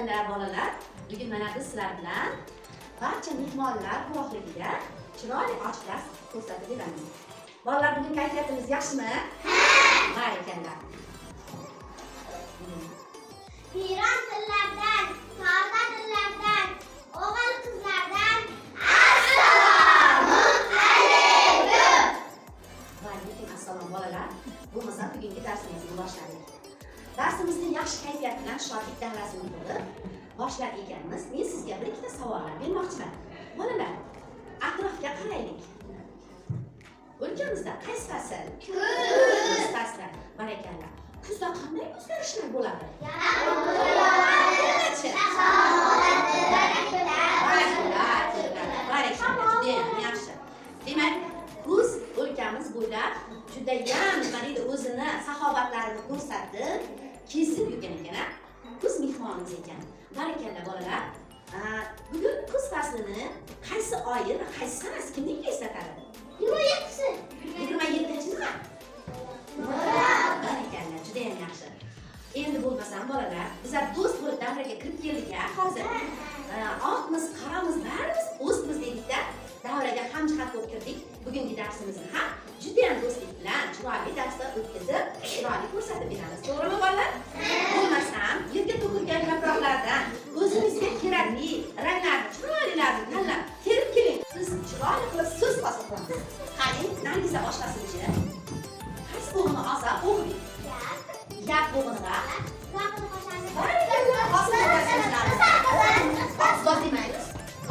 ekanlar bolalar. Bugun mana biz sizlar bilan barcha mehmonlar guvohligida chiroyli ochiq dars ko'rsatib beramiz. Bolalar, bugun kayfiyatimiz yaxshimi? Ha! Barakallah. Piron tillardan, tog'da tillardan, o'g'il qizlardan assalomu alaykum. Va alaykum assalom bolalar. Bo'lmasa bugungi darsimizni boshladik. Darsimizni yaxshi kayfiyat bilan shodlik davrasini bo'lib boshlar ekanmiz. Men sizga bir ikkita savollar bermoqchiman. Bolalar, atrofga qaraylik. O'lkamizda qaysi fasl? Kuz fasli. Barakallah. Kuzda qanday o'zgarishlar bo'ladi? Yaxshi. Demak, kuz o'lkamiz bo'ylab judayam nima deydi, o'zini saxovatlarini ko'rsatib, kesib yurgan ekan. Kuz mehmonimiz ekan. Barakallah bolalar. Bugun kuz faslini qaysi oyi va qaysi sanasi kimga eslatadi? 27-si. 27-chimi? Barakallah, juda ham yaxshi. Endi bo'lmasam bolalar, bizlar do'st bo'lib davraga kirib keldik-a hozir. Oqmiz, qoramiz, barimiz o'zimiz dedik-da, davraga hamjihat bo'lib kirdik. Bugungi darsimizni ham juda ham do'stlik bilan chiroyli darsda o'tkazib, chiroyli ko'rsatib beramiz. To'g'rimi bolalar? Bo'lmasam, yerga to'kilgan yaproqlardan o'zingizga kerakli ranglarni, chiroylilarni tanlab terib keling. Biz chiroyli qilib so'z bosib qani, Nargiza boshlasin-chi. Qaysi bo'g'ini olsa, o'qing. Gap bo'g'iniga. Ustoz demaymiz.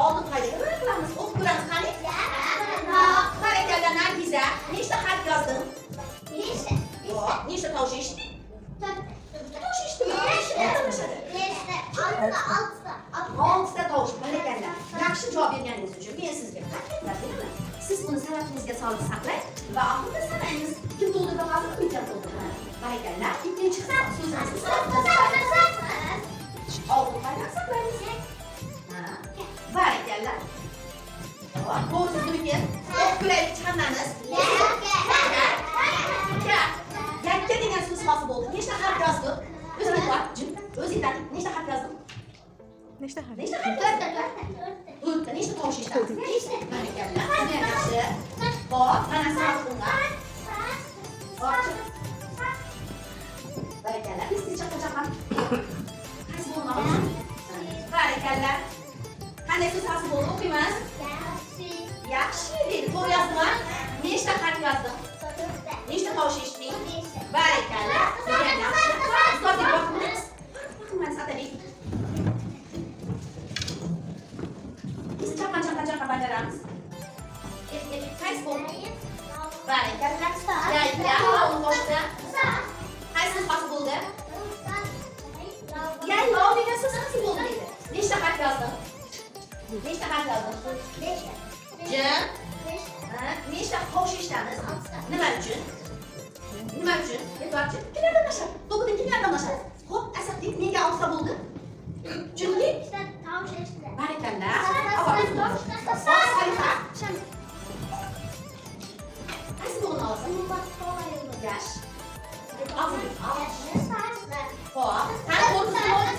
Oldin qaydaga qilamiz? O'qib ko'ramiz qani? Barakallah Nargiza, nechta xat yozding? 5. Nechta tovush eshitding? 4. Tovush eshitdingmi? 6ta tovush. Barakallah. Yaxshi javob berganingiz uchun men sizga takliflar beraman. Siz uni sanatingizga solib saqlang va oxirida sanaymiz. Kim to'ldirdi hozir, kim to'ldirdi. Barakallah. Ikkinchi xat so'zingizni oldin qaydan saqlaymiz? Barakallah. To'g'risi o'qib ko'raylik hammamiz. Yakka degan so'z hosil bo'ldi. Nechta harf yozdik? O'zingizga bor. O'zingizdan nechta harf yozdik? Nechta harf? 4ta. Nechta tovush eshitamiz? 5ta. Barakallah. Juda yaxshi. Hop, mana savolimga. Barakallah. Biz chaqa-chaqa. Qaysi bo'ldi? Barakallah. Qanday so'z hosil bo'ldi? O'qiymiz. Yaxshi deydi. To'g'ri yozdingmi? Nechta harf yozdik? 4ta. Nechta tovush eshitding? 5ta. Barakallah. Juda yaxshi. Ustozdek boqamiz. Mana satalik. Biz chaqa bajaramiz. Qaysi bo'ldi? Barakallah. Yayla, boshqa. Qaysi so'z hosil bo'ldi? Yayla degan so'z hosil bo'ldi dedi. Nechta harf yozding? Nechta harf yozding? 5ta. Jim. Nechta tovush eshitamiz? Nima uchun? Nima uchun? E'tiborchi. Kimlardan boshlab? To'g'ri, kimlardan boshlab? Xo'p, Asadbek nega 6ta bo'ldi? Chunki Tovush eshitdi. barakallah. Qaysi bo'g'ini olsang? Yash. Og'zing. Xo'p, qani to'g'risini olib